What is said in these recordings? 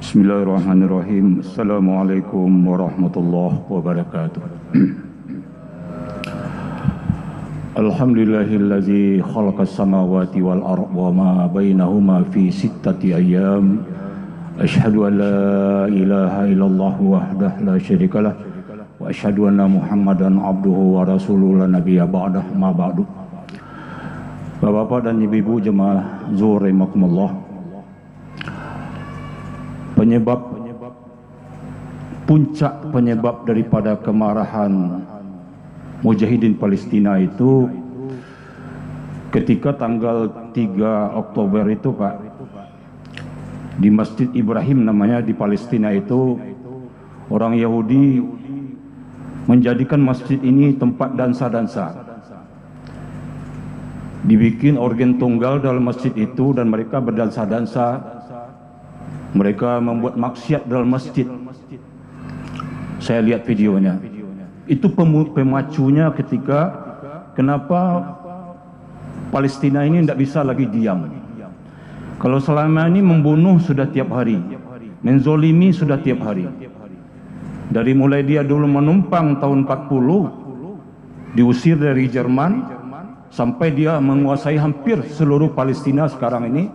Bismillahirrahmanirrahim. Assalamualaikum warahmatullahi wabarakatuh. Alhamdulillahillazi khalaqas samawati wal arda wa ma bainahuma fi sittati ayyam. Asyhadu an la ilaha illallah wahdahu la syarikalah wa asyhadu anna Muhammadan abduhu wa rasuluhu la nabiyya ba'dah ma ba'du. Bapak-bapak dan ibu-ibu jemaah zuhur rahimakumullah. Puncak penyebab daripada kemarahan Mujahidin Palestina itu ketika tanggal 3 Oktober itu, Pak, di Masjid Ibrahim namanya di Palestina itu, orang Yahudi menjadikan masjid ini tempat dansa-dansa. Dibikin organ tunggal dalam masjid itu dan mereka berdansa-dansa. Mereka membuat maksiat dalam masjid. Saya lihat videonya. Itu pemacunya ketika kenapa Palestina ini tidak bisa lagi diam. Kalau selama ini membunuh sudah tiap hari, menzolimi sudah tiap hari. Dari mulai dia dulu menumpang tahun 40, diusir dari Jerman, sampai dia menguasai hampir seluruh Palestina sekarang ini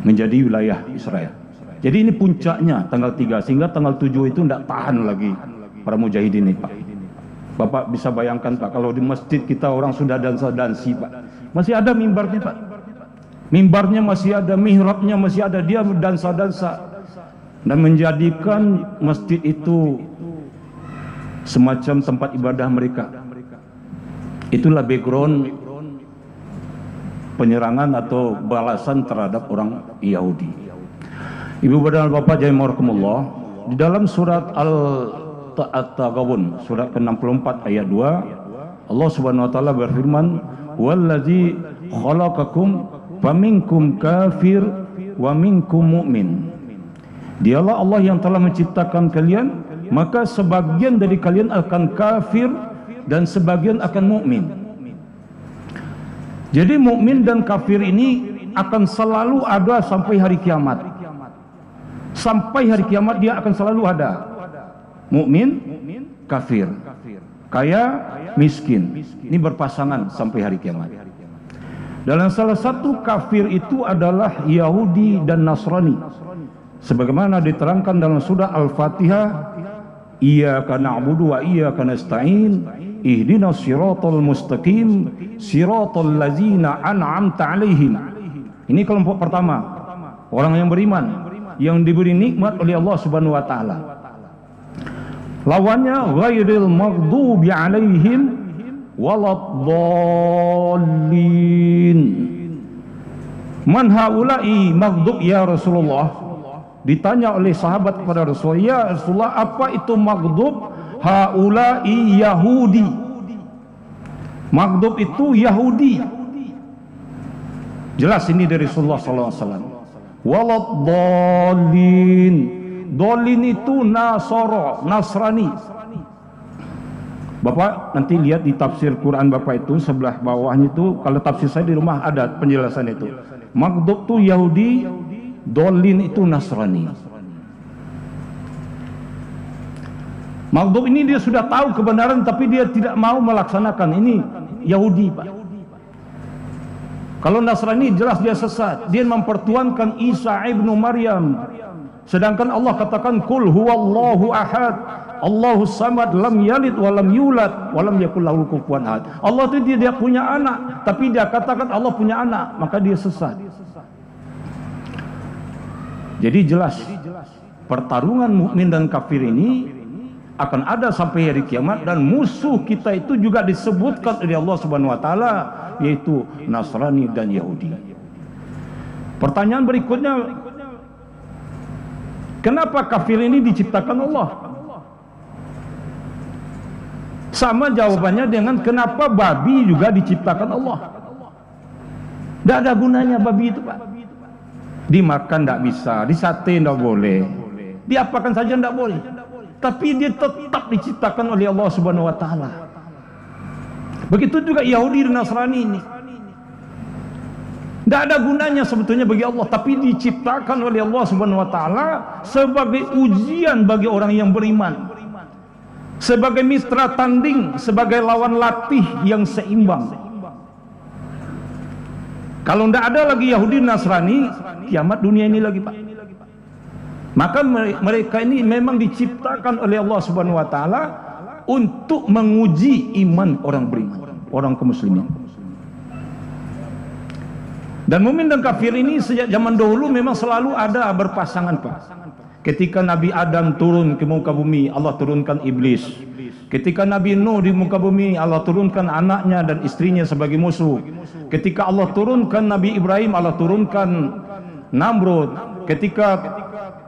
menjadi wilayah Israel. Jadi ini puncaknya tanggal 3, sehingga tanggal 7 itu tidak tahan lagi para mujahidin ini, Pak. Bapak bisa bayangkan, Pak, kalau di masjid kita orang sudah dansa-dansi, Pak. Masih ada mimbarnya, Pak. Mimbarnya masih ada, mihrabnya masih ada, dia dansa-dansa dan menjadikan masjid itu semacam tempat ibadah mereka. Itulah background penyerangan atau balasan terhadap orang Yahudi. Ibu dan Bapak jami'akumullah, di dalam surat At-Taghabun surat ke-64 ayat 2, Allah Subhanahu wa taala berfirman, "Wallazi khalaqakum faminkum kafir wa minkum mu'min." Dialah Allah yang telah menciptakan kalian, maka sebagian dari kalian akan kafir dan sebagian akan mukmin. Jadi mukmin dan kafir ini akan selalu ada sampai hari kiamat. Sampai hari kiamat dia akan selalu ada. Mukmin, kafir, kaya, miskin. Ini berpasangan sampai hari kiamat. Dalam salah satu kafir itu adalah Yahudi dan Nasrani. Sebagaimana diterangkan dalam surah Al-Fatihah, Iyyaka na'budu wa iyyaka nasta'in. Ihdinas siratal mustaqim siratal ladzina an'amta 'alaihim. Ini kelompok pertama, orang yang beriman yang diberi nikmat oleh Allah Subhanahu wa taala. Lawannya ghairil maghdubi 'alaihim waladdallin. Man haula'i maghdub ya Rasulullah? Ditanya oleh sahabat kepada Rasul, ya Rasulullah, apa itu maghdub? Haula'i Yahudi. Maghdub itu Yahudi. Jelas ini dari Rasulullah SAW. Waladdallin. Dolin itu Nasara, Nasrani. Bapak nanti lihat di tafsir Quran Bapak itu sebelah bawahnya itu, kalau tafsir saya di rumah ada penjelasan itu. Maghdub itu Yahudi, dolin itu Nasrani. Maghdub ini dia sudah tahu kebenaran tapi dia tidak mau melaksanakan. Ini Yahudi, Pak. Kalau Nasrani jelas dia sesat. Dia mempertuankan Isa ibnu Maryam. Sedangkan Allah katakan kul huwallahu ahad, Allahus samad, lam yalid wa lam yulad wa lam yakul lahu kufuwan ahad. Allah itu dia punya anak, tapi dia katakan Allah punya anak, maka dia sesat. Jadi jelas pertarungan mukmin dan kafir ini akan ada sampai hari kiamat, dan musuh kita itu juga disebutkan oleh Allah Subhanahu wa taala, yaitu Nasrani dan Yahudi. Pertanyaan berikutnya, kenapa kafir ini diciptakan Allah? Sama jawabannya dengan kenapa babi juga diciptakan Allah. Tidak ada gunanya babi itu, Pak. Dimakan tidak bisa, disate tidak boleh, diapakan saja tidak boleh. Tapi dia tetap diciptakan oleh Allah Subhanahu wa taala. Begitu juga Yahudi dan Nasrani ini. Tidak ada gunanya sebetulnya bagi Allah, tapi diciptakan oleh Allah Subhanahu wa taala sebagai ujian bagi orang yang beriman. Sebagai mitra tanding, sebagai lawan latih yang seimbang. Kalau tidak ada lagi Yahudi Nasrani, kiamat dunia ini lagi, Pak. Maka mereka ini memang diciptakan oleh Allah Subhanahu wa taala untuk menguji iman orang beriman, orang kaum muslimin. Dan mukmin dan kafir ini sejak zaman dahulu memang selalu ada berpasangan, Pak. Ketika Nabi Adam turun ke muka bumi, Allah turunkan iblis. Ketika Nabi Nuh di muka bumi, Allah turunkan anaknya dan istrinya sebagai musuh. Ketika Allah turunkan Nabi Ibrahim, Allah turunkan Namrud. Ketika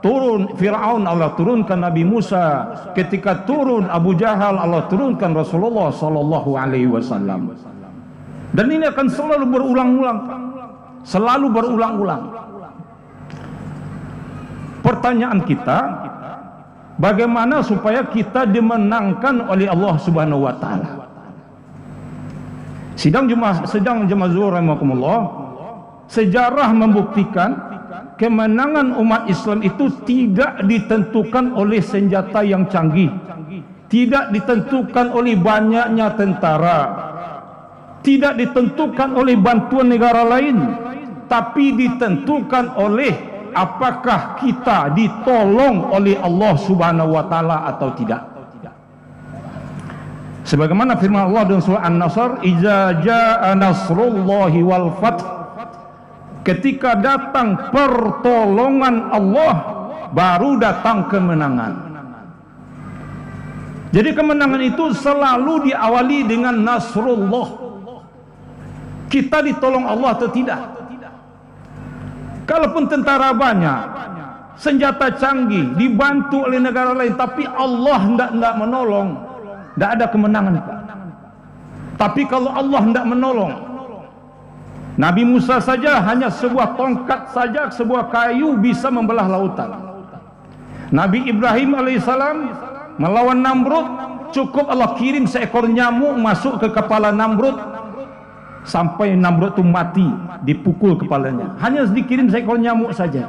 turun Fir'aun, Allah turunkan Nabi Musa. Ketika turun Abu Jahal, Allah turunkan Rasulullah sallallahu alaihi wasallam. Dan ini akan selalu berulang-ulang, selalu berulang-ulang. Pertanyaan kita, bagaimana supaya kita dimenangkan oleh Allah Subhanahu wa taala? Sidang jemaah zuhur rahimakumullah, sejarah membuktikan kemenangan umat Islam itu tidak ditentukan oleh senjata yang canggih, tidak ditentukan oleh banyaknya tentara, tidak ditentukan oleh bantuan negara lain, tapi ditentukan oleh apakah kita ditolong oleh Allah Subhanahu wa taala atau tidak. Sebagaimana firman Allah dalam surah An-Nasr, "Idza jaa nasrullahi wal fath." Ketika datang pertolongan Allah, baru datang kemenangan. Jadi kemenangan itu selalu diawali dengan nasrullah. Kita ditolong Allah atau tidak? Kalaupun tentara banyak, senjata canggih, dibantu oleh negara lain, tapi Allah tidak menolong, tidak ada kemenangan, Pak. Tapi kalau Allah tidak menolong, Nabi Musa saja hanya sebuah tongkat saja, sebuah kayu bisa membelah lautan. Nabi Ibrahim alaihissalam melawan Namrud, cukup Allah kirim seekor nyamuk masuk ke kepala Namrud, sampai Namrud itu mati, dipukul kepalanya. Hanya dikirim seekor nyamuk saja.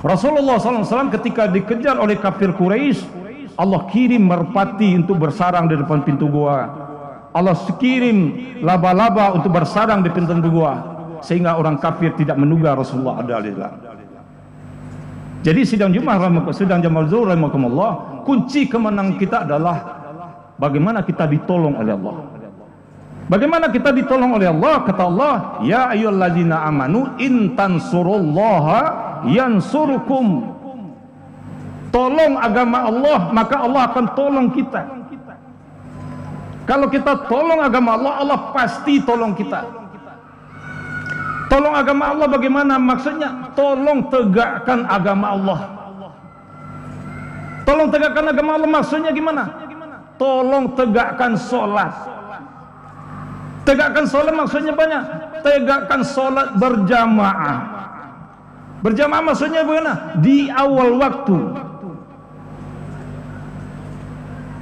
Rasulullah SAW ketika dikejar oleh kafir Quraisy, Allah kirim merpati untuk bersarang di depan pintu gua. Allah kirim laba-laba untuk bersarang di pintu gua, sehingga orang kafir tidak menduga Rasulullah ada di dalam. Jadi sidang jamaah zuhur rahimakumullah, kunci kemenangan kita adalah bagaimana kita ditolong oleh Allah. Bagaimana kita ditolong oleh Allah? Kata Allah, ya ayyuhalladzina amanu in tansurullaha yansurukum. Tolong agama Allah, maka Allah akan tolong kita. Kalau kita tolong agama Allah, Allah pasti tolong kita. Tolong agama Allah bagaimana? Maksudnya tolong tegakkan agama Allah. Tolong tegakkan agama Allah maksudnya gimana? Tolong tegakkan sholat. Tegakkan sholat maksudnya banyak. Tegakkan sholat berjamaah. Berjamaah maksudnya bagaimana? Di awal waktu.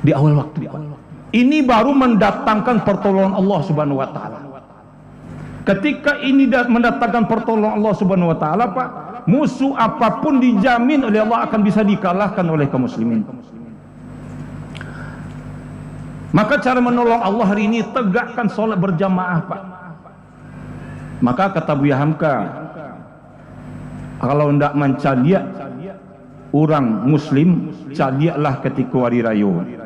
Di awal waktu. Ini baru mendatangkan pertolongan Allah Subhanahu wa taala. Ketika ini mendatangkan pertolongan Allah Subhanahu wa taala, Pak, musuh apapun dijamin oleh Allah akan bisa dikalahkan oleh kaum muslimin. Maka cara menolong Allah hari ini, tegakkan sholat berjamaah, Pak. Maka kata Buya Hamka, kalau hendak mencaliak orang muslim, caliaklah ketika hari raya.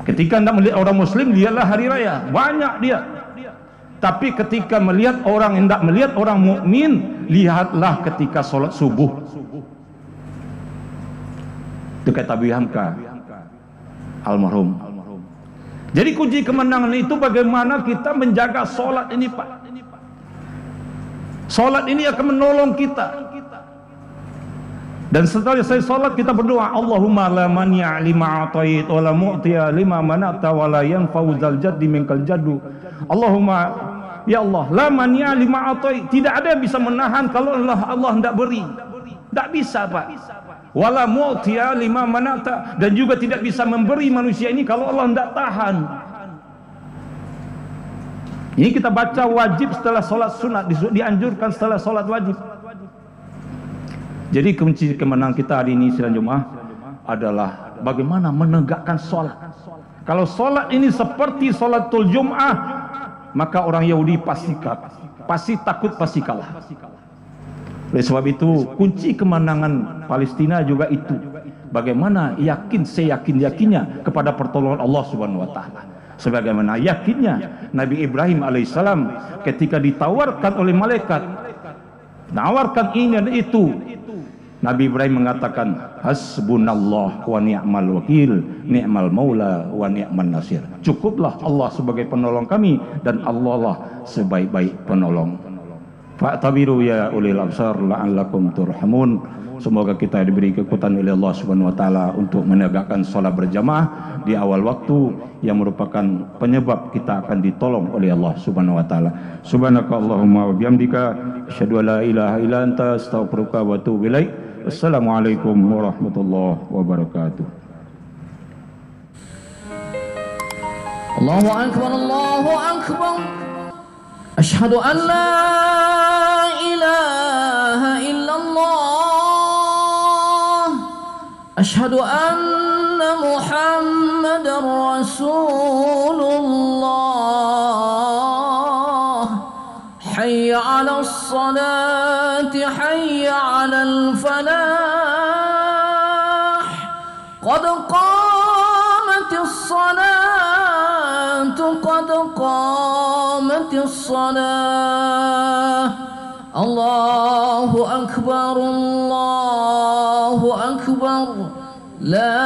Ketika hendak melihat orang muslim, lihatlah hari raya, banyak dia. Tapi ketika melihat orang, hendak melihat orang mukmin, lihatlah ketika sholat subuh. Itu kata Buya Hamka almarhum. Jadi kunci kemenangan itu bagaimana kita menjaga sholat ini, Pak. Sholat ini akan menolong kita. Dan setelah saya salat kita berdoa, Allahumma la mani'a lima atait wa la mu'tiya lima mana'ta wa la yanfa'u dzal jaddi minkal jaddu. Allahumma, ya Allah, la mani'a lima atait, tidak ada yang bisa menahan kalau Allah hendak beri. Tak bisa, Pak. Wa la mu'tiya lima mana'ta, dan juga tidak bisa memberi manusia ini kalau Allah hendak tahan. Ini kita baca wajib setelah salat sunat, dianjurkan setelah salat wajib. Jadi kunci kemenangan kita hari ini sidang Jumat adalah bagaimana menegakkan solat. Kalau solat ini seperti solatul Jum'ah, maka orang Yahudi pasti takut, pasti kalah. Oleh sebab itu kunci kemenangan Palestina juga itu, bagaimana seyakin-yakinnya kepada pertolongan Allah Subhanahu wa taala. Sebagaimana yakinnya Nabi Ibrahim alaihissalam ketika ditawarkan oleh malaikat, nawarkan ini dan itu, Nabi Ibrahim mengatakan, hasbunallah wa ni'mal wakil, ni'mal maula wa ni'man nasir. Cukuplah Allah sebagai penolong kami, dan Allah lah sebaik-baik penolong. Fa'tabiru ya ulil absar la'allakum turhamun. Semoga kita diberi kekuatan oleh Allah Subhanahu wa taala untuk menegakkan salat berjamaah di awal waktu, yang merupakan penyebab kita akan ditolong oleh Allah Subhanahu wa taala. Subhanakallahumma wa bihamdika asyhadu an la ilaha illa anta astaghfiruka wa atubu ilaik. Assalamualaikum warahmatullahi wabarakatuh. Allahu akbar, Allahu akbar. Asyhadu an la ilaha illallah. Asyhadu anna Muhammadar Rasulullah. Hayya 'alas salati, hayya 'alal falah. Qad qamatis salatu, qad qamatis salah. Allahu akbar, Allahu akbar. La